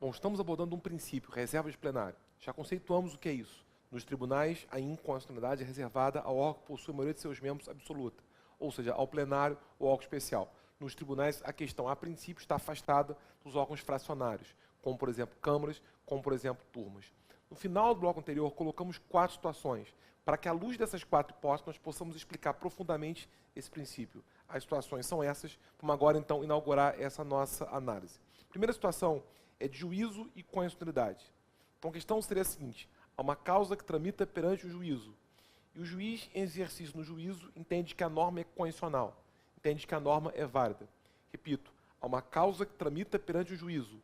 Bom, estamos abordando um princípio, reserva de plenário. Já conceituamos o que é isso. Nos tribunais, a inconstitucionalidade é reservada ao órgão que possui a maioria de seus membros absoluta, ou seja, ao plenário ou órgão especial. Nos tribunais, a questão, a princípio, está afastada dos órgãos fracionários, como, por exemplo, câmaras, como, por exemplo, turmas. No final do bloco anterior, colocamos 4 situações, para que, à luz dessas 4 hipóteses, nós possamos explicar profundamente esse princípio. As situações são essas, vamos agora, então, inaugurar essa nossa análise. Primeira situação é de juízo e constitucionalidade. Então, a questão seria a seguinte: há uma causa que tramita perante o juízo, e o juiz, em exercício no juízo, entende que a norma é constitucional, entende que a norma é válida. Repito, há uma causa que tramita perante o juízo,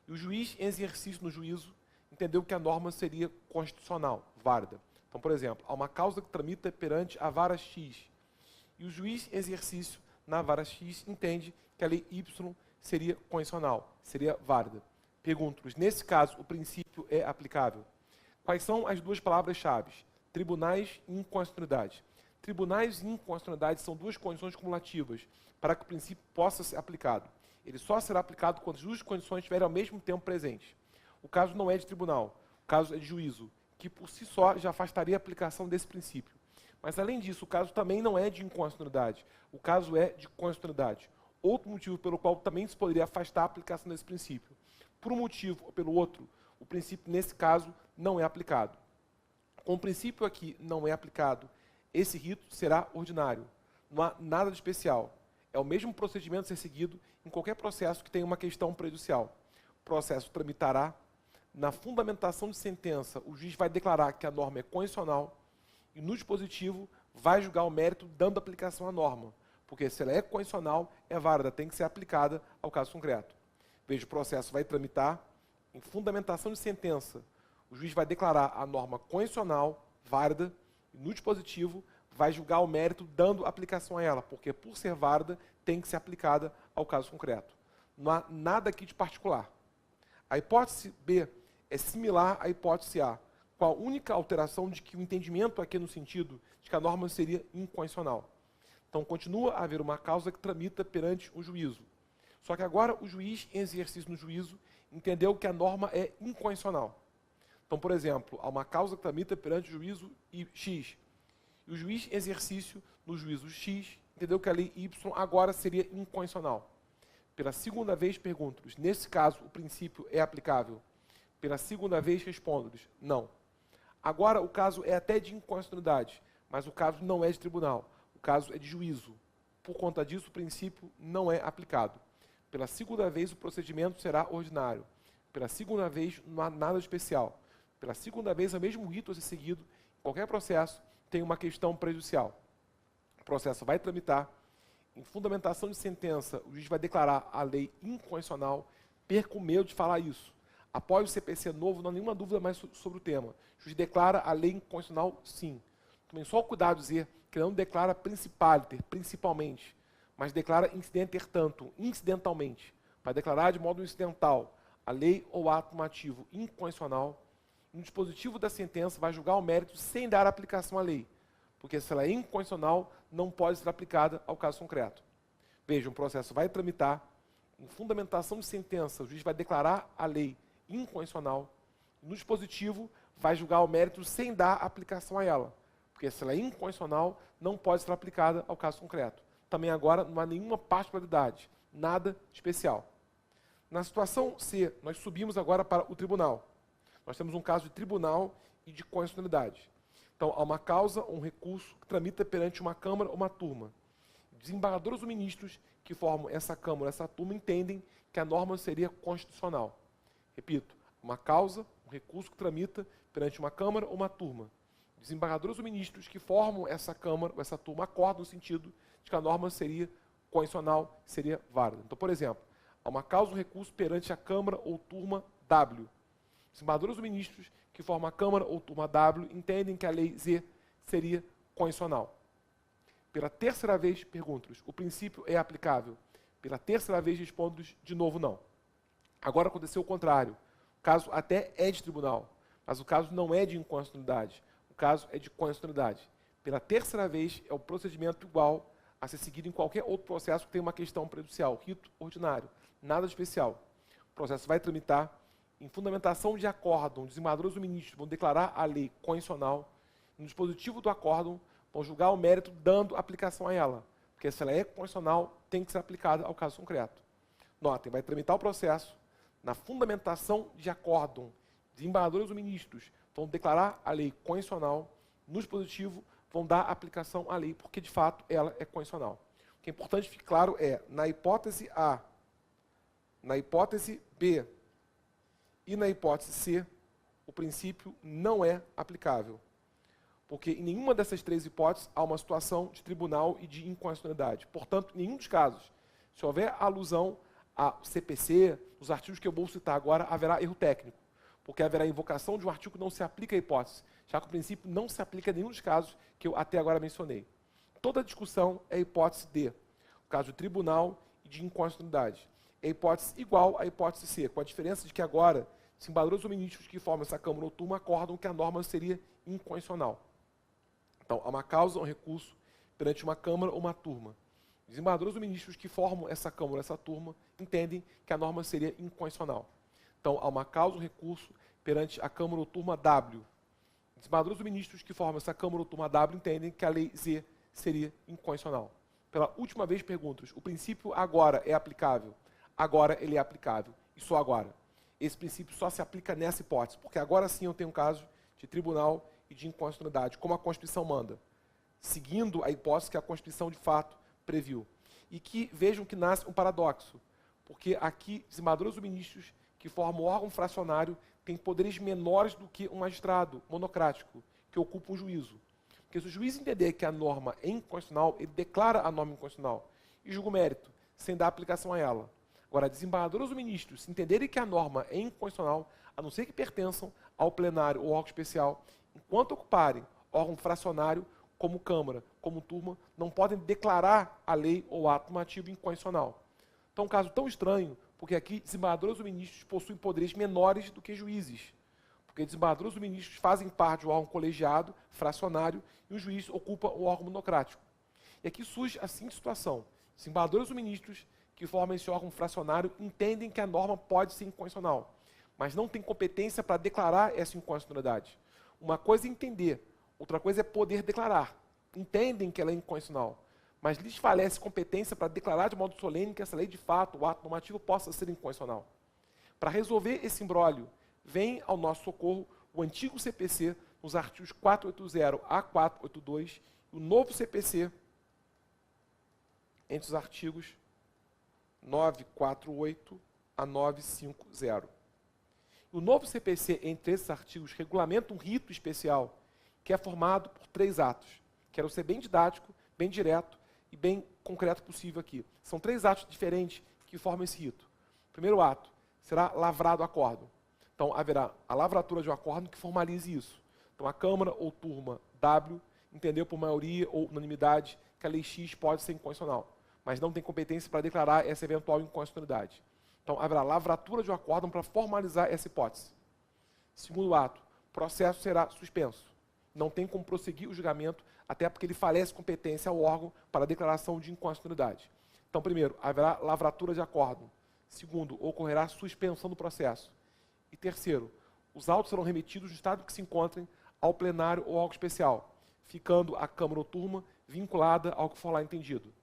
e o juiz, em exercício no juízo, entendeu que a norma seria constitucional, válida. Então, por exemplo, há uma causa que tramita perante a vara X, e o juiz, em exercício na vara X, entende que a lei Y seria constitucional, seria válida. Pergunto-lhes, nesse caso, o princípio é aplicável? Quais são as 2 palavras-chave? Tribunais e inconstitucionalidade. Tribunais e inconstitucionalidade são 2 condições cumulativas para que o princípio possa ser aplicado. Ele só será aplicado quando as 2 condições estiverem ao mesmo tempo presentes. O caso não é de tribunal, o caso é de juízo, que por si só já afastaria a aplicação desse princípio. Mas, além disso, o caso também não é de inconstitucionalidade, o caso é de constitucionalidade. Outro motivo pelo qual também se poderia afastar a aplicação desse princípio. Por um motivo ou pelo outro, o princípio, nesse caso, não é aplicado. Com o princípio aqui não é aplicado, esse rito será ordinário. Não há nada de especial. É o mesmo procedimento a ser seguido em qualquer processo que tenha uma questão prejudicial. O processo tramitará. Na fundamentação de sentença, o juiz vai declarar que a norma é constitucional e, no dispositivo, vai julgar o mérito dando aplicação à norma. Porque se ela é constitucional, é válida, tem que ser aplicada ao caso concreto. Veja, o processo vai tramitar. Em fundamentação de sentença, o juiz vai declarar a norma constitucional, válida, e no dispositivo vai julgar o mérito dando aplicação a ela, porque por ser válida, tem que ser aplicada ao caso concreto. Não há nada aqui de particular. A hipótese B é similar à hipótese A, com a única alteração de que o entendimento aqui é no sentido de que a norma seria inconstitucional. Então, continua a haver uma causa que tramita perante o juízo. Só que agora o juiz, em exercício no juízo, entendeu que a norma é inconstitucional. Então, por exemplo, há uma causa que tramita perante o juízo X. E o juiz, em exercício no juízo X, entendeu que a lei Y agora seria inconstitucional. Pela segunda vez, pergunto-lhes, nesse caso, o princípio é aplicável? Pela segunda vez, respondo-lhes, não. Agora, o caso é até de inconstitucionalidade, mas o caso não é de tribunal, o caso é de juízo. Por conta disso, o princípio não é aplicado. Pela segunda vez, o procedimento será ordinário. Pela segunda vez, não há nada especial. Pela segunda vez, é o mesmo rito a ser seguido. Em qualquer processo, tem uma questão prejudicial. O processo vai tramitar. Em fundamentação de sentença, o juiz vai declarar a lei inconstitucional. Perco o medo de falar isso. Após o CPC novo, não há nenhuma dúvida mais sobre o tema. O juiz declara a lei inconstitucional, sim. Tomem só o cuidado de dizer que não declara principaliter, principalmente, mas declara incidenter tanto, incidentalmente. Vai declarar de modo incidental a lei ou ato normativo inconstitucional. No dispositivo da sentença, vai julgar o mérito sem dar aplicação à lei. Porque se ela é inconstitucional, não pode ser aplicada ao caso concreto. Veja, um processo vai tramitar. Em fundamentação de sentença, o juiz vai declarar a lei inconstitucional. No dispositivo, vai julgar o mérito sem dar aplicação a ela. Porque se ela é inconstitucional, não pode ser aplicada ao caso concreto. Também agora não há nenhuma particularidade, nada especial. Na situação C, nós subimos agora para o tribunal. Nós temos um caso de tribunal e de constitucionalidade. Então, há uma causa, um recurso que tramita perante uma Câmara ou uma turma. Desembargadores ou ministros que formam essa Câmara ou essa turma entendem que a norma seria constitucional. Repito, uma causa, um recurso que tramita perante uma Câmara ou uma turma. Desembargadores ou ministros que formam essa Câmara ou essa turma acordam no sentido de que a norma seria constitucional, seria válida. Então, por exemplo, há uma causa, um recurso perante a Câmara ou turma W. Desembargadores ou ministros que formam a Câmara ou turma W entendem que a lei Z seria constitucional. Pela terceira vez, pergunto-lhes, o princípio é aplicável? Pela terceira vez, respondo-lhes de novo não. Agora aconteceu o contrário. O caso até é de tribunal, mas o caso não é de inconstitucionalidade. O caso é de constitucionalidade. Pela terceira vez, é o procedimento igual a ser seguido em qualquer outro processo que tenha uma questão prejudicial, rito ordinário, nada especial. O processo vai tramitar. em fundamentação de acórdão, desembargadores ou ministros vão declarar a lei constitucional, no dispositivo do acórdão vão julgar o mérito dando aplicação a ela, porque se ela é constitucional, tem que ser aplicada ao caso concreto. Notem, vai tramitar o processo, na fundamentação de acórdão, desembargadores ou ministros vão declarar a lei constitucional, no dispositivo vão dar aplicação à lei, porque de fato ela é constitucional. O que é importante ficar claro é, na hipótese A, na hipótese B e na hipótese C, o princípio não é aplicável. Porque em nenhuma dessas três hipóteses há uma situação de tribunal e de inconstitucionalidade. Portanto, em nenhum dos casos, se houver alusão a CPC, nos artigos que eu vou citar agora, haverá erro técnico. Porque haverá invocação de um artigo que não se aplica à hipótese, já que o princípio não se aplica a nenhum dos casos que eu até agora mencionei. Toda discussão é a hipótese D, o caso de tribunal e de inconstitucionalidade. É a hipótese igual à hipótese C, com a diferença de que agora, desembargadores ou ministros que formam essa Câmara ou turma acordam que a norma seria inconstitucional. Então, há uma causa ou um recurso perante uma Câmara ou uma turma. Desembargadores ou ministros que formam essa Câmara ou essa turma entendem que a norma seria inconstitucional. Então, há uma causa ou recurso perante a Câmara ou turma W. Desembargadores ou ministros que formam essa Câmara ou turma W entendem que a lei Z seria inconstitucional. Pela última vez, perguntas. O princípio agora é aplicável? Agora ele é aplicável. E só agora. Esse princípio só se aplica nessa hipótese, porque agora sim eu tenho um caso de tribunal e de inconstitucionalidade, como a Constituição manda, seguindo a hipótese que a Constituição de fato previu. E que vejam que nasce um paradoxo, porque aqui desembargadores ou ministros que formam um órgão fracionário têm poderes menores do que um magistrado monocrático, que ocupa um juízo. Porque se o juiz entender que a norma é inconstitucional, ele declara a norma inconstitucional e julga o mérito, sem dar aplicação a ela. Agora, desembargadores ou ministros, se entenderem que a norma é inconstitucional, a não ser que pertençam ao plenário ou órgão especial, enquanto ocuparem órgão fracionário, como Câmara, como turma, não podem declarar a lei ou ato normativo inconstitucional. Então, um caso tão estranho, porque aqui desembargadores ou ministros possuem poderes menores do que juízes. Porque desembargadores ou ministros fazem parte do órgão colegiado, fracionário, e o juiz ocupa o órgão monocrático. E aqui surge a seguinte situação. Desembargadores ou ministros que formam esse órgão fracionário entendem que a norma pode ser inconstitucional, mas não têm competência para declarar essa inconstitucionalidade. Uma coisa é entender, outra coisa é poder declarar. Entendem que ela é inconstitucional, mas lhes falece competência para declarar de modo solene que essa lei de fato, o ato normativo, possa ser inconstitucional. Para resolver esse imbróglio, vem ao nosso socorro o antigo CPC, nos artigos 480 a 482, e o novo CPC, entre os artigos 948 a 950. O novo CPC, entre esses artigos, regulamenta um rito especial que é formado por 3 atos. Quero ser bem didático, bem direto e bem concreto possível aqui. São 3 atos diferentes que formam esse rito. O primeiro ato será lavrado acórdão. Então, haverá a lavratura de um acórdão que formalize isso. Então, a Câmara ou turma W entendeu por maioria ou unanimidade que a lei X pode ser inconstitucional, mas não tem competência para declarar essa eventual inconstitucionalidade. Então, haverá lavratura de um acórdão para formalizar essa hipótese. Segundo ato, o processo será suspenso. Não tem como prosseguir o julgamento, até porque ele falece competência ao órgão para a declaração de inconstitucionalidade. Então, primeiro, haverá lavratura de acórdão. Segundo, ocorrerá suspensão do processo. E terceiro, os autos serão remetidos no estado que se encontrem ao plenário ou algo especial, ficando a Câmara ou turma vinculada ao que for lá entendido.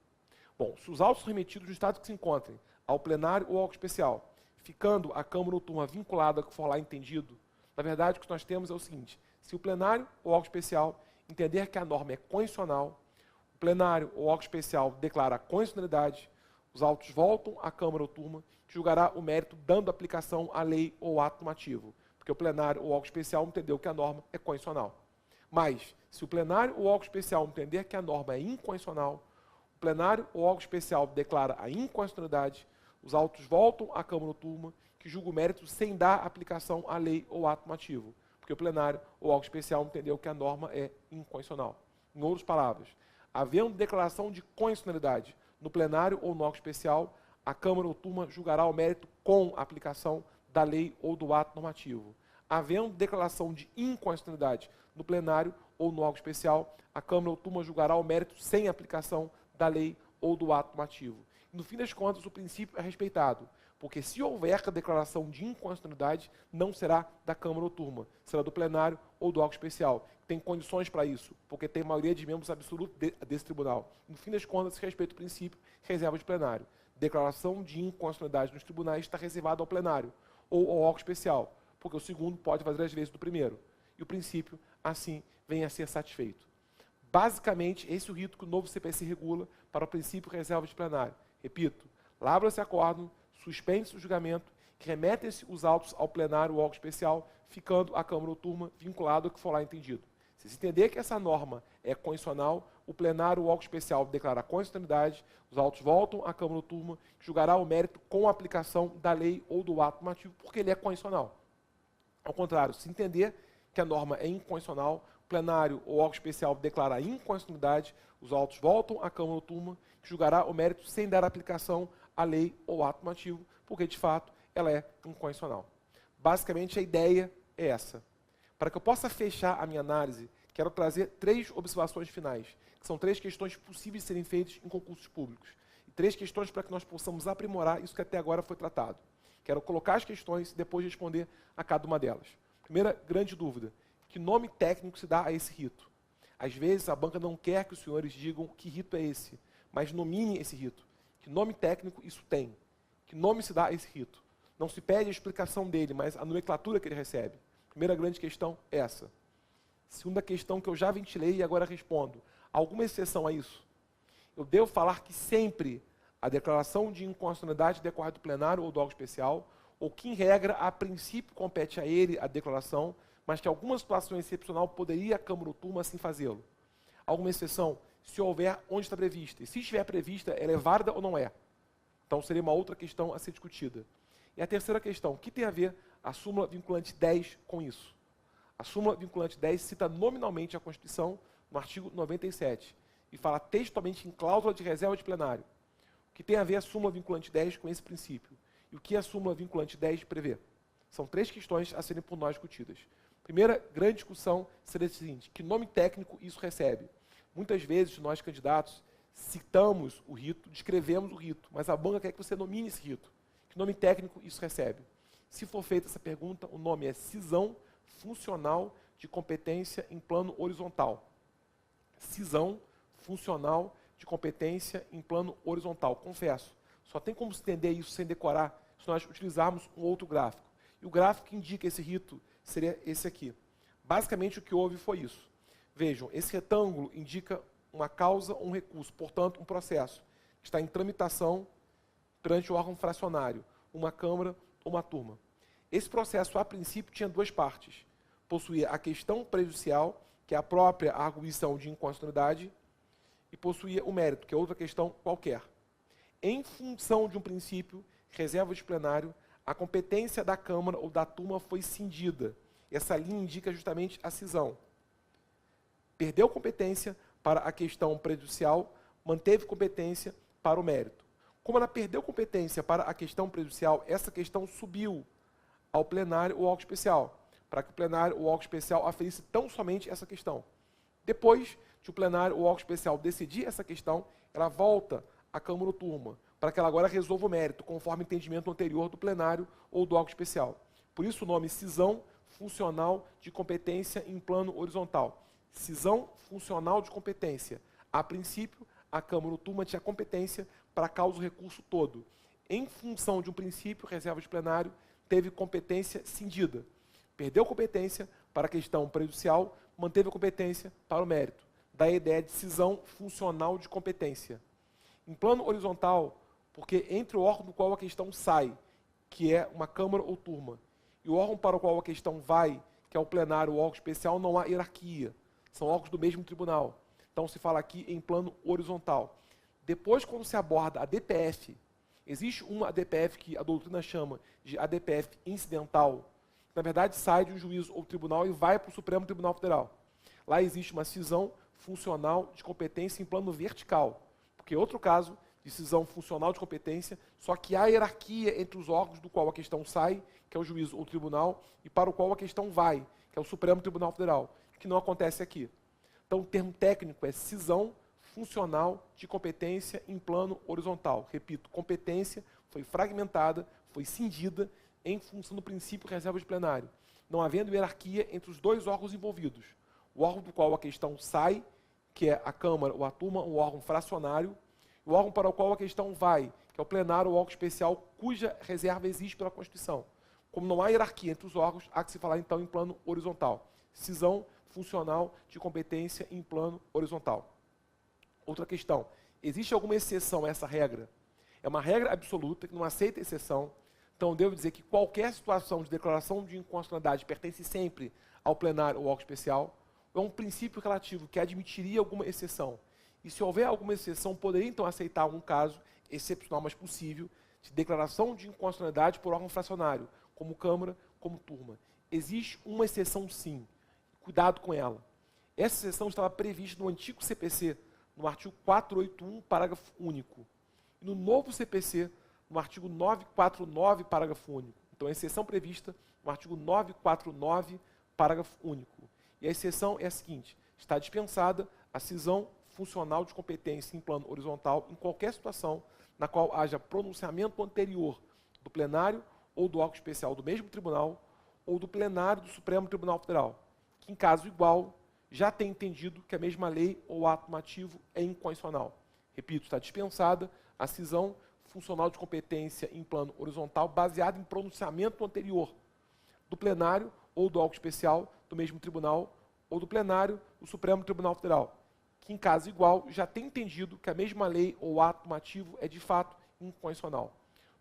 Bom, se os autos são remetidos no estado que se encontrem ao plenário ou algo especial, ficando a Câmara ou turma vinculada ao que for lá entendido, na verdade o que nós temos é o seguinte: se o plenário ou algo especial entender que a norma é constitucional, o plenário ou algo especial declara a constitucionalidade, os autos voltam à Câmara ou turma, que julgará o mérito dando aplicação à lei ou ato normativo, porque o plenário ou algo especial entendeu que a norma é constitucional. Mas, se o plenário ou algo especial entender que a norma é inconstitucional, o plenário ou algo especial declara a inconstitucionalidade, os autos voltam à Câmara ou turma, que julga o mérito sem dar aplicação à lei ou ato normativo, porque o plenário ou algo especial entendeu que a norma é inconstitucional. Em outras palavras, havendo declaração de constitucionalidade no plenário ou no algo especial, a Câmara ou turma julgará o mérito com a aplicação da lei ou do ato normativo. Havendo declaração de inconstitucionalidade no plenário ou no algo especial, a Câmara ou turma julgará o mérito sem aplicação da lei ou do ato normativo. E, no fim das contas, o princípio é respeitado, Porque se houver a declaração de inconstitucionalidade, não será da Câmara ou turma, será do plenário ou do órgão especial. Tem condições para isso, porque tem maioria de membros absolutos desse tribunal. No fim das contas, se respeita o princípio, reserva de plenário. Declaração de inconstitucionalidade nos tribunais está reservada ao plenário ou ao órgão especial, porque o segundo pode fazer as vezes do primeiro. E o princípio, assim, vem a ser satisfeito. Basicamente, esse é o rito que o novo CPC regula para o princípio reserva de plenário. Repito, labra-se acórdão, suspende-se o julgamento, remetem-se os autos ao plenário ou órgão especial, ficando a Câmara ou turma vinculado ao que for lá entendido. Se se entender que essa norma é constitucional, o plenário ou órgão especial declara a constitucionalidade, os autos voltam à Câmara ou turma, que julgará o mérito com a aplicação da lei ou do ato normativo, porque ele é constitucional. Ao contrário, se entender que a norma é inconstitucional, o plenário ou órgão especial declara a inconstitucionalidade, os autos voltam à Câmara ou turma, que julgará o mérito sem dar aplicação à lei ou ato normativo, porque, de fato, ela é inconstitucional. Basicamente, a ideia é essa. Para que eu possa fechar a minha análise, quero trazer 3 observações finais, que são 3 questões possíveis de serem feitas em concursos públicos. E 3 questões para que nós possamos aprimorar isso que até agora foi tratado. Quero colocar as questões e depois responder a cada uma delas. Primeira grande dúvida: que nome técnico se dá a esse rito? Às vezes a banca não quer que os senhores digam que rito é esse, mas nomine esse rito. Que nome técnico isso tem? Que nome se dá a esse rito? Não se pede a explicação dele, mas a nomenclatura que ele recebe. Primeira grande questão é essa. Segunda questão que eu já ventilei e agora respondo: alguma exceção a isso? Eu devo falar que sempre a declaração de inconstitucionalidade decorre do plenário ou do órgão especial, ou que, em regra, a princípio compete a ele a declaração, mas que em alguma situação excepcional poderia a Câmara ou turma assim fazê-lo. Alguma exceção? Se houver, onde está prevista? E se estiver prevista, ela é válida ou não é? Então seria uma outra questão a ser discutida. E a terceira questão: o que tem a ver a súmula vinculante 10 com isso? A súmula vinculante 10 cita nominalmente a Constituição no artigo 97 e fala textualmente em cláusula de reserva de plenário. O que tem a ver a súmula vinculante 10 com esse princípio? E o que a súmula vinculante 10 prevê? São 3 questões a serem por nós discutidas. Primeira grande discussão seria a seguinte: que nome técnico isso recebe? Muitas vezes nós, candidatos, citamos o rito, descrevemos o rito, mas a banca quer que você nomine esse rito. Que nome técnico isso recebe? Se for feita essa pergunta, o nome é cisão funcional de competência em plano horizontal. Cisão funcional de competência em plano horizontal. Confesso, só tem como se entender isso sem decorar se nós utilizarmos um outro gráfico. E o gráfico que indica esse rito seria esse aqui. Basicamente o que houve foi isso. Vejam, esse retângulo indica uma causa ou um recurso, portanto, um processo que está em tramitação perante o órgão fracionário, uma Câmara ou uma turma. Esse processo, a princípio, tinha 2 partes. Possuía a questão prejudicial, que é a própria arguição de inconstitucionalidade, e possuía o mérito, que é outra questão qualquer. Em função de um princípio, reserva de plenário, a competência da Câmara ou da turma foi cindida. Essa linha indica justamente a cisão. Perdeu competência para a questão prejudicial, manteve competência para o mérito. Como ela perdeu competência para a questão prejudicial, essa questão subiu ao plenário ou órgão especial, para que o plenário ou órgão especial aferisse tão somente essa questão. Depois de o plenário ou órgão especial decidir essa questão, ela volta à Câmara ou turma, para que ela agora resolva o mérito, conforme o entendimento anterior do plenário ou do órgão especial. Por isso o nome cisão funcional de competência em plano horizontal. Cisão funcional de competência. A princípio, a Câmara ou turma tinha competência para a causa do recurso todo. Em função de um princípio, reserva de plenário, teve competência cindida. Perdeu competência para a questão prejudicial, manteve a competência para o mérito. Daí a ideia de cisão funcional de competência. Em plano horizontal, porque entre o órgão do qual a questão sai, que é uma Câmara ou turma, e o órgão para o qual a questão vai, que é o plenário ou órgão especial, não há hierarquia. São órgãos do mesmo tribunal. Então se fala aqui em plano horizontal. Depois, quando se aborda a DPF, existe uma ADPF que a doutrina chama de ADPF incidental, que na verdade sai de um juízo ou tribunal e vai para o Supremo Tribunal Federal. Lá existe uma cisão funcional de competência em plano vertical, porque é outro caso de cisão funcional de competência, só que há hierarquia entre os órgãos do qual a questão sai, que é o juízo ou tribunal, e para o qual a questão vai, que é o Supremo Tribunal Federal, que não acontece aqui. Então o termo técnico é cisão funcional de competência em plano horizontal. Repito, competência foi fragmentada, foi cindida em função do princípio reserva de plenário, não havendo hierarquia entre os dois órgãos envolvidos. O órgão do qual a questão sai, que é a Câmara ou a turma, o órgão fracionário, e o órgão para o qual a questão vai, que é o plenário ou órgão especial, cuja reserva existe pela Constituição. Como não há hierarquia entre os órgãos, há que se falar então em plano horizontal. Cisão funcional de competência em plano horizontal. Outra questão, existe alguma exceção a essa regra? É uma regra absoluta que não aceita exceção, então devo dizer que qualquer situação de declaração de inconstitucionalidade pertence sempre ao plenário ou órgão especial. É um princípio relativo que admitiria alguma exceção. E se houver alguma exceção, poderia então aceitar algum caso excepcional, mas possível, de declaração de inconstitucionalidade por órgão fracionário, como Câmara, como turma. Existe uma exceção sim, cuidado com ela. Essa exceção estava prevista no antigo CPC, no artigo 481, parágrafo único. E no novo CPC, no artigo 949, parágrafo único. Então, a exceção prevista no artigo 949, parágrafo único. E a exceção é a seguinte: está dispensada a cisão funcional de competência em plano horizontal em qualquer situação na qual haja pronunciamento anterior do plenário ou do órgão especial do mesmo tribunal ou do plenário do Supremo Tribunal Federal, que em caso igual já tem entendido que a mesma lei ou ato normativo é inconstitucional. Repito, está dispensada a cisão funcional de competência em plano horizontal baseada em pronunciamento anterior do plenário ou do órgão especial do mesmo tribunal ou do plenário do Supremo Tribunal Federal, que em caso igual já tem entendido que a mesma lei ou ato normativo é de fato inconstitucional.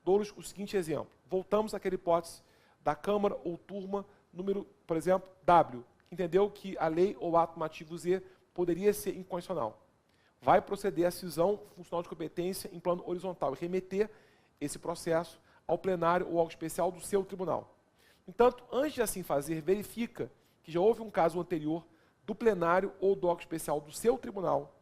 Dou-lhes o seguinte exemplo. Voltamos àquela hipótese da Câmara ou turma, número, por exemplo, W, que entendeu que a lei ou ato normativo Z poderia ser inconstitucional. Vai proceder a cisão funcional de competência em plano horizontal e remeter esse processo ao plenário ou órgão especial do seu tribunal. Entanto, antes de assim fazer, verifica que já houve um caso anterior do plenário ou do órgão especial do seu tribunal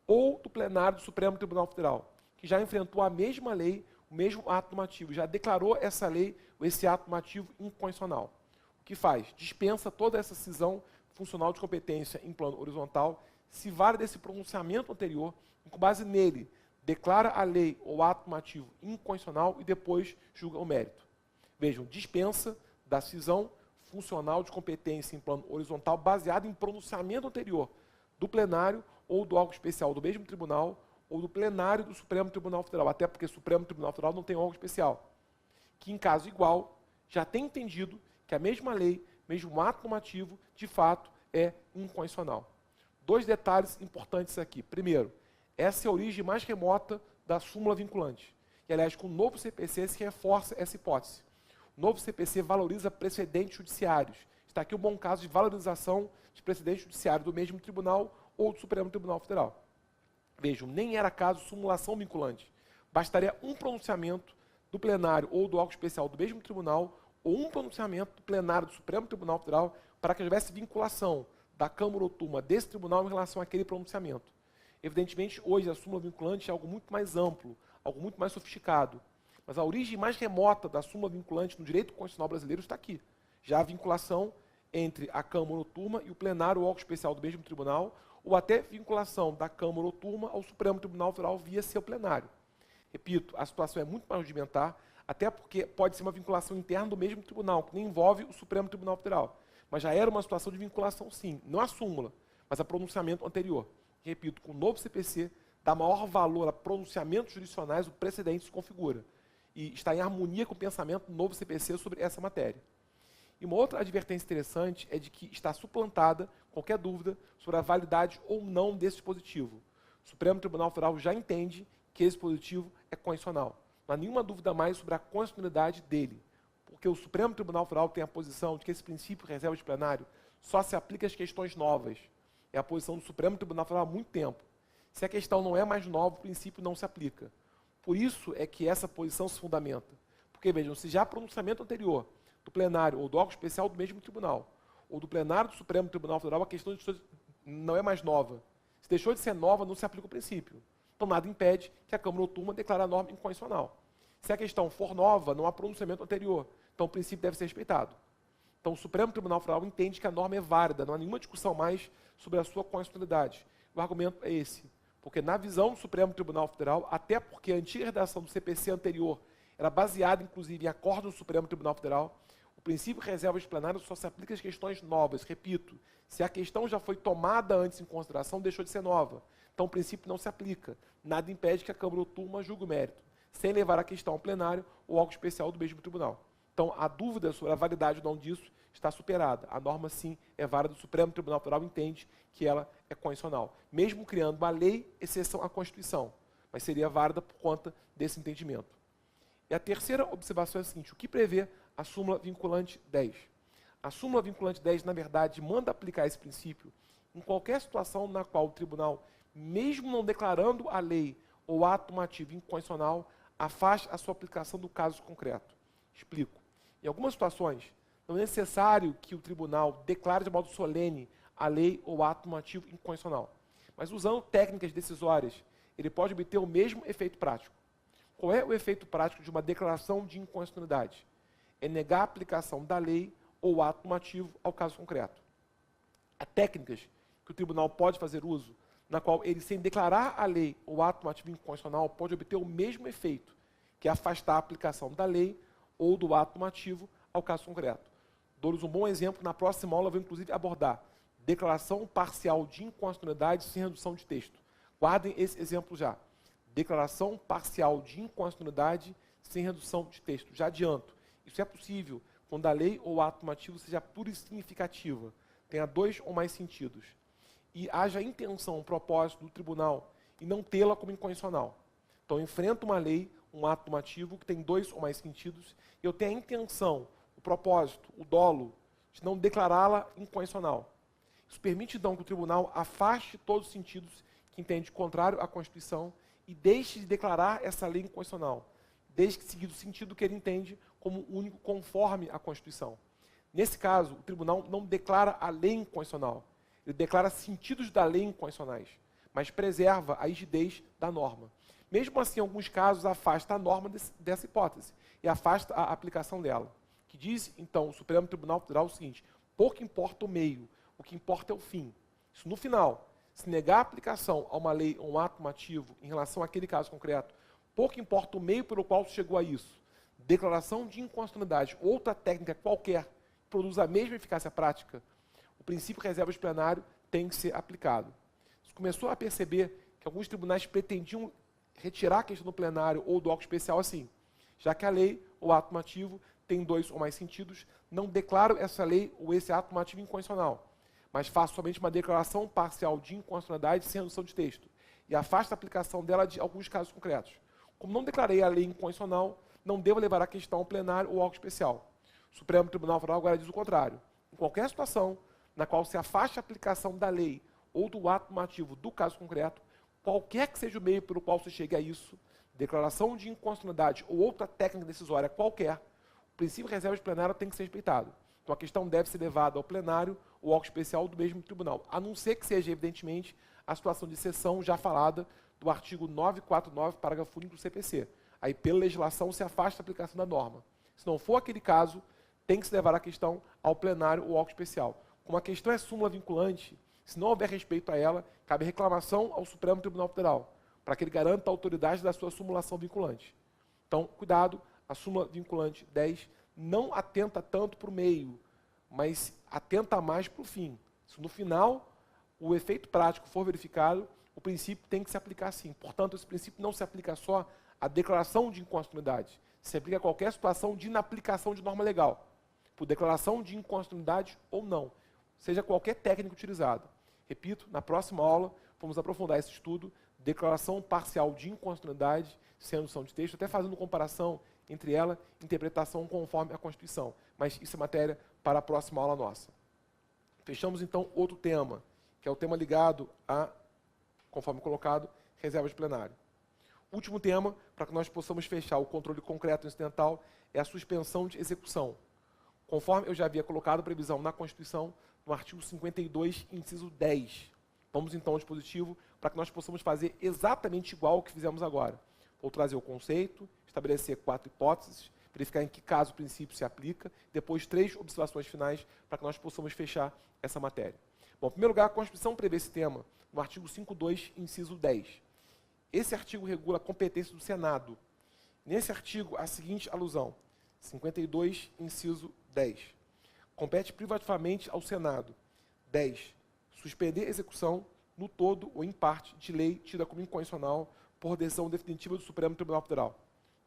ou do plenário do Supremo Tribunal Federal, que já enfrentou a mesma lei, o mesmo ato normativo, já declarou essa lei ou esse ato normativo inconstitucional. O que faz? Dispensa toda essa cisão funcional de competência em plano horizontal, se vale desse pronunciamento anterior, e com base nele, declara a lei ou ato normativo inconstitucional e depois julga o mérito. Vejam, dispensa da cisão funcional de competência em plano horizontal baseado em pronunciamento anterior do plenário ou do órgão especial do mesmo tribunal ou do plenário do Supremo Tribunal Federal, até porque o Supremo Tribunal Federal não tem órgão especial, que em caso igual já tem entendido que a mesma lei, mesmo ato normativo, de fato é inconstitucional. Dois detalhes importantes aqui. Primeiro, essa é a origem mais remota da súmula vinculante. E, aliás, com o novo CPC se reforça essa hipótese. O novo CPC valoriza precedentes judiciários. Está aqui um bom caso de valorização de precedente judiciário do mesmo tribunal ou do Supremo Tribunal Federal. Vejam, nem era caso de simulação vinculante. Bastaria um pronunciamento do plenário ou do órgão especial do mesmo tribunal ou um pronunciamento do plenário do Supremo Tribunal Federal para que houvesse vinculação da Câmara ou turma desse tribunal em relação àquele pronunciamento. Evidentemente, hoje a súmula vinculante é algo muito mais amplo, algo muito mais sofisticado. Mas a origem mais remota da súmula vinculante no direito constitucional brasileiro está aqui. Já a vinculação entre a Câmara ou turma e o plenário ou órgão especial do mesmo tribunal, ou até vinculação da Câmara ou turma ao Supremo Tribunal Federal via seu plenário. Repito, a situação é muito mais rudimentar, até porque pode ser uma vinculação interna do mesmo tribunal, que nem envolve o Supremo Tribunal Federal. Mas já era uma situação de vinculação, sim. Não a súmula, mas a pronunciamento anterior. Repito, com o novo CPC, dá maior valor a pronunciamentos jurisdicionais, o precedente se configura. E está em harmonia com o pensamento do novo CPC sobre essa matéria. E uma outra advertência interessante é de que está suplantada qualquer dúvida sobre a validade ou não desse dispositivo. O Supremo Tribunal Federal já entende que esse dispositivo é constitucional. Não há nenhuma dúvida mais sobre a constitucionalidade dele, porque o Supremo Tribunal Federal tem a posição de que esse princípio reserva de plenário só se aplica às questões novas. É a posição do Supremo Tribunal Federal há muito tempo. Se a questão não é mais nova, o princípio não se aplica. Por isso é que essa posição se fundamenta. Porque, vejam, se já há pronunciamento anterior do plenário ou do órgão especial do mesmo tribunal, ou do plenário do Supremo Tribunal Federal, a questão não é mais nova. Se deixou de ser nova, não se aplica o princípio. Então, nada impede que a Câmara ou turma declare a norma inconstitucional. Se a questão for nova, não há pronunciamento anterior. Então, o princípio deve ser respeitado. Então, o Supremo Tribunal Federal entende que a norma é válida, não há nenhuma discussão mais sobre a sua constitucionalidade. O argumento é esse. Porque, na visão do Supremo Tribunal Federal, até porque a antiga redação do CPC anterior era baseada, inclusive, em acordo do Supremo Tribunal Federal. O princípio de reserva de plenário só se aplica às questões novas. Repito, se a questão já foi tomada antes em consideração, deixou de ser nova. Então, o princípio não se aplica. Nada impede que a Câmara ou turma julgue o mérito, sem levar a questão ao plenário ou algo especial do mesmo tribunal. Então, a dúvida sobre a validade ou não disso está superada. A norma, sim, é válida. O Supremo Tribunal Federal entende que ela é constitucional, mesmo criando uma lei, exceção à Constituição, mas seria válida por conta desse entendimento. E a terceira observação é a seguinte: o que prevê a súmula vinculante 10? A súmula vinculante 10, na verdade, manda aplicar esse princípio em qualquer situação na qual o tribunal, mesmo não declarando a lei ou ato normativo inconstitucional, afaste a sua aplicação do caso concreto. Explico. Em algumas situações, não é necessário que o tribunal declare de modo solene a lei ou ato normativo inconstitucional, mas usando técnicas decisórias, ele pode obter o mesmo efeito prático. Qual é o efeito prático de uma declaração de inconstitucionalidade? É negar a aplicação da lei ou ato normativo ao caso concreto. Há técnicas que o tribunal pode fazer uso, na qual ele, sem declarar a lei ou ato normativo inconstitucional, pode obter o mesmo efeito, que é afastar a aplicação da lei ou do ato normativo ao caso concreto. Dou-lhes um bom exemplo, na próxima aula eu vou inclusive abordar declaração parcial de inconstitucionalidade sem redução de texto. Guardem esse exemplo já. Declaração parcial de inconstitucionalidade sem redução de texto. Já adianto, isso é possível quando a lei ou ato normativo seja pura e significativa, tenha dois ou mais sentidos, e haja intenção, propósito do tribunal, e não tê-la como inconstitucional. Então, eu enfrento uma lei, um ato normativo que tem dois ou mais sentidos, e eu tenho a intenção, o propósito, o dolo, de não declará-la inconstitucional. Isso permite, então, que o tribunal afaste todos os sentidos que entende contrário à Constituição e deixe de declarar essa lei inconstitucional, desde que seguido o sentido que ele entende como único conforme à Constituição. Nesse caso, o tribunal não declara a lei inconstitucional, ele declara sentidos da lei inconstitucionais, mas preserva a rigidez da norma. Mesmo assim, em alguns casos, afasta a norma dessa hipótese e afasta a aplicação dela. Que diz, então, o Supremo Tribunal Federal o seguinte: pouco importa o meio, o que importa é o fim. Isso no final. Se negar a aplicação a uma lei ou um ato normativo em relação àquele caso concreto, pouco importa o meio pelo qual se chegou a isso. Declaração de inconstitucionalidade, outra técnica qualquer, que produz a mesma eficácia prática, o princípio de reserva de plenário tem que ser aplicado. Se começou a perceber que alguns tribunais pretendiam retirar a questão do plenário ou do auto especial assim, já que a lei ou ato normativo tem dois ou mais sentidos, não declaro essa lei ou esse ato normativo inconstitucional, mas faço somente uma declaração parcial de inconstitucionalidade sem redução de texto, e afasto a aplicação dela de alguns casos concretos. Como não declarei a lei inconstitucional, não devo levar a questão ao plenário ou ao especial. O Supremo Tribunal Federal agora diz o contrário. Em qualquer situação na qual se afaste a aplicação da lei ou do ato normativo do caso concreto, qualquer que seja o meio pelo qual se chegue a isso, declaração de inconstitucionalidade ou outra técnica decisória qualquer, o princípio de reserva de plenário tem que ser respeitado. Então a questão deve ser levada ao plenário ou ao especial do mesmo tribunal, a não ser que seja, evidentemente, a situação de exceção já falada do artigo 949, parágrafo único do CPC. Aí, pela legislação, se afasta a aplicação da norma. Se não for aquele caso, tem que se levar a questão ao plenário ou ao especial. Como a questão é súmula vinculante, se não houver respeito a ela, cabe reclamação ao Supremo Tribunal Federal, para que ele garanta a autoridade da sua simulação vinculante. Então, cuidado, a súmula vinculante 10 não atenta tanto para o meio, mas atenta mais para o fim. Se no final o efeito prático for verificado, o princípio tem que se aplicar sim. Portanto, esse princípio não se aplica só à declaração de inconstitucionalidade, se aplica a qualquer situação de inaplicação de norma legal, por declaração de inconstitucionalidade ou não, seja qualquer técnica utilizada. Repito, na próxima aula vamos aprofundar esse estudo, declaração parcial de inconstitucionalidade, sem redução de texto, até fazendo comparação entre ela e interpretação conforme a Constituição. Mas isso é matéria para a próxima aula nossa. Fechamos então outro tema, que é o tema ligado a, conforme colocado, reserva de plenário. Último tema, para que nós possamos fechar o controle concreto e incidental, é a suspensão de execução. Conforme eu já havia colocado previsão na Constituição, no artigo 52, inciso 10. Vamos então ao dispositivo para que nós possamos fazer exatamente igual ao que fizemos agora. Vou trazer o conceito, estabelecer 4 hipóteses, verificar em que caso o princípio se aplica, depois 3 observações finais para que nós possamos fechar essa matéria. Bom, em primeiro lugar, a Constituição prevê esse tema no artigo 52, inciso 10. Esse artigo regula a competência do Senado. Nesse artigo, a seguinte alusão, 52, inciso 10. Compete privativamente ao Senado, 10. Suspender execução, no todo ou em parte, de lei tida como inconstitucional por decisão definitiva do Supremo Tribunal Federal.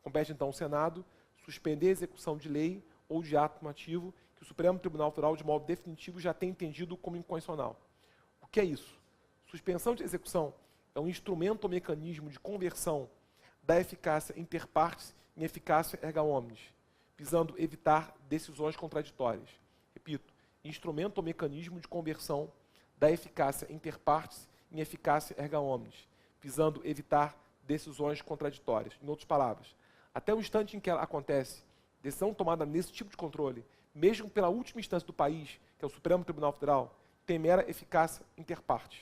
Compete, então, ao Senado suspender a execução de lei ou de ato normativo que o Supremo Tribunal Federal, de modo definitivo, já tem entendido como inconstitucional. O que é isso? Suspensão de execução é um instrumento ou mecanismo de conversão da eficácia inter partes em eficácia erga omnes, visando evitar decisões contraditórias. Repito, instrumento ou mecanismo de conversão da eficácia inter partes em eficácia erga omnes, visando evitar decisões contraditórias. Em outras palavras, até o instante em que ela acontece, decisão tomada nesse tipo de controle, mesmo pela última instância do país, que é o Supremo Tribunal Federal, tem mera eficácia inter partes.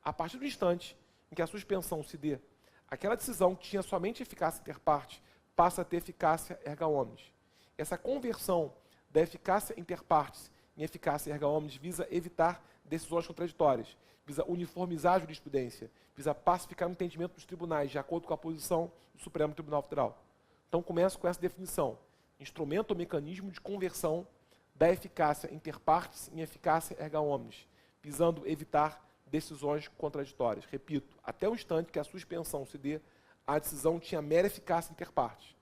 A partir do instante em que a suspensão se dê, aquela decisão que tinha somente eficácia inter partes passa a ter eficácia erga omnes. Essa conversão da eficácia inter partes em eficácia erga omnes visa evitar decisões contraditórias, visa uniformizar a jurisprudência, visa pacificar o entendimento dos tribunais, de acordo com a posição do Supremo Tribunal Federal. Então, começo com essa definição. Instrumento ou mecanismo de conversão da eficácia inter partes em eficácia erga omnes, visando evitar decisões contraditórias. Repito, até o instante que a suspensão se dê, a decisão tinha mera eficácia inter partes.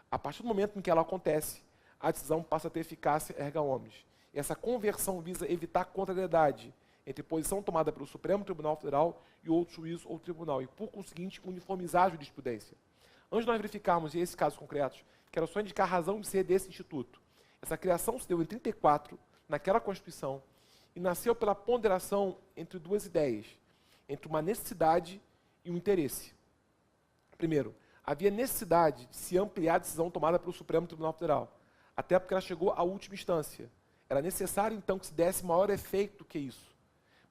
A partir do momento em que ela acontece, a decisão passa a ter eficácia erga omnes. Essa conversão visa evitar contrariedade entre posição tomada pelo Supremo Tribunal Federal e outro juízo ou tribunal, e, por conseguinte, uniformizar a jurisprudência. Antes de nós verificarmos esses casos concretos, quero só indicar a razão de ser desse instituto. Essa criação se deu em 1934, naquela Constituição, e nasceu pela ponderação entre duas ideias, entre uma necessidade e um interesse. Primeiro, havia necessidade de se ampliar a decisão tomada pelo Supremo Tribunal Federal, até porque ela chegou à última instância. Era necessário, então, que se desse maior efeito do que isso.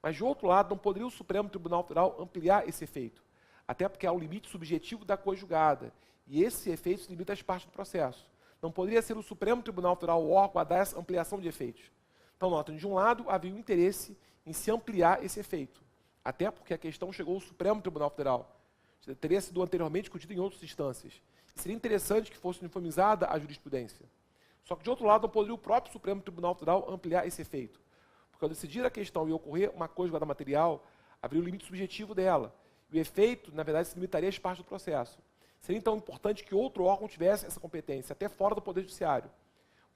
Mas, de outro lado, não poderia o Supremo Tribunal Federal ampliar esse efeito, até porque há o limite subjetivo da coisa julgada, e esse efeito se limita às partes do processo. Não poderia ser o Supremo Tribunal Federal o órgão a dar essa ampliação de efeitos. Então, notem, de um lado, havia um interesse em se ampliar esse efeito, até porque a questão chegou ao Supremo Tribunal Federal. Teria sido anteriormente discutido em outras instâncias. E seria interessante que fosse uniformizada a jurisprudência. Só que, de outro lado, não poderia o próprio Supremo Tribunal Federal ampliar esse efeito. Porque, ao decidir a questão e ocorrer uma coisa julgada material, haveria o limite subjetivo dela. E o efeito, na verdade, se limitaria às partes do processo. Seria, então, importante que outro órgão tivesse essa competência, até fora do Poder Judiciário.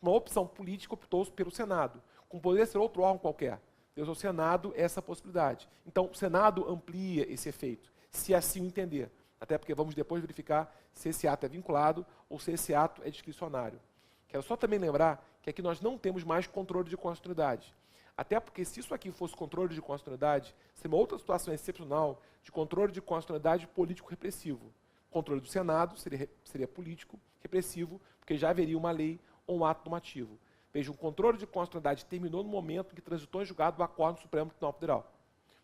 Uma opção política optou pelo Senado, como poderia ser outro órgão qualquer. Deus ao Senado essa possibilidade. Então, o Senado amplia esse efeito, se assim o entender. Até porque vamos depois verificar se esse ato é vinculado ou se esse ato é discricionário. Quero só também lembrar que aqui nós não temos mais controle de constitucionalidade. Até porque, se isso aqui fosse controle de constitucionalidade, seria uma outra situação excepcional de controle de constitucionalidade político-repressivo. O controle do Senado seria político, repressivo, porque já haveria uma lei ou um ato normativo. Veja, o controle de constitucionalidade terminou no momento em que transitou em julgado o acordo do Supremo Tribunal Federal.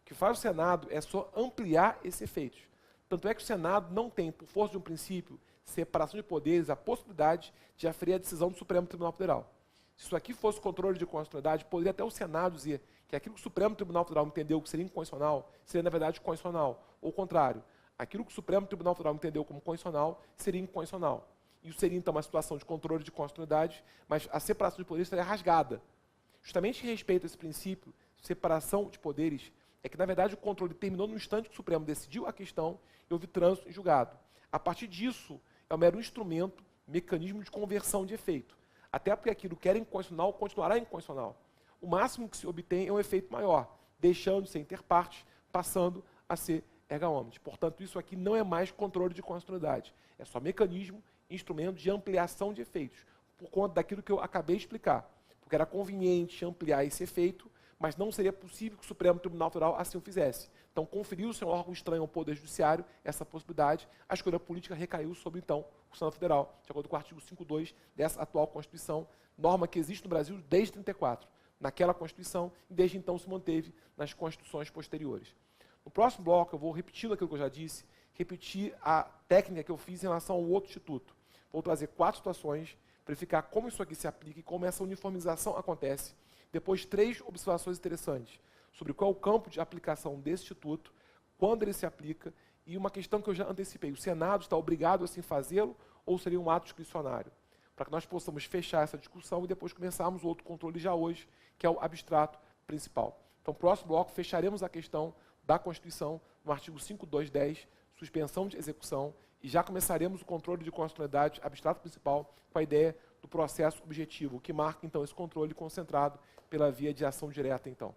O que faz o Senado é só ampliar esses efeitos. Tanto é que o Senado não tem, por força de um princípio, separação de poderes, a possibilidade de aferir a decisão do Supremo Tribunal Federal. Se isso aqui fosse controle de constitucionalidade, poderia até o Senado dizer que aquilo que o Supremo Tribunal Federal entendeu que seria inconstitucional, seria, na verdade, constitucional. Ou o contrário, aquilo que o Supremo Tribunal Federal entendeu como constitucional, seria inconstitucional. Isso seria, então, uma situação de controle de constitucionalidade, mas a separação de poderes estaria rasgada. Justamente em respeito a esse princípio, separação de poderes, é que, na verdade, o controle terminou no instante que o Supremo decidiu a questão e houve trânsito em julgado. A partir disso, é um mero instrumento, mecanismo de conversão de efeito. Até porque aquilo que era inconstitucional continuará inconstitucional. O máximo que se obtém é um efeito maior, deixando de ser inter partes, passando a ser erga omnes. Portanto, isso aqui não é mais controle de constitucionalidade. É só mecanismo, instrumento de ampliação de efeitos, por conta daquilo que eu acabei de explicar. Porque era conveniente ampliar esse efeito, mas não seria possível que o Supremo Tribunal Federal assim o fizesse. Então, conferiu-se a um órgão estranho ao Poder Judiciário essa possibilidade, a escolha política recaiu sobre, então, o Senado Federal, de acordo com o artigo 5.2 dessa atual Constituição, norma que existe no Brasil desde 1934, naquela Constituição, e desde então se manteve nas Constituições posteriores. No próximo bloco, eu vou repetir aquilo que eu já disse, repetir a técnica que eu fiz em relação ao outro instituto. Vou trazer 4 situações, verificar como isso aqui se aplica e como essa uniformização acontece. Depois, 3 observações interessantes sobre qual é o campo de aplicação desse instituto, quando ele se aplica, e uma questão que eu já antecipei. O Senado está obrigado assim fazê-lo ou seria um ato discricionário? Para que nós possamos fechar essa discussão e depois começarmos o outro controle já hoje, que é o abstrato principal. Então, próximo bloco, fecharemos a questão da Constituição no artigo 5.2.10, suspensão de execução, e já começaremos o controle de constitucionalidade abstrato principal com a ideia do processo objetivo, que marca, então, esse controle concentrado pela via de ação direta, então.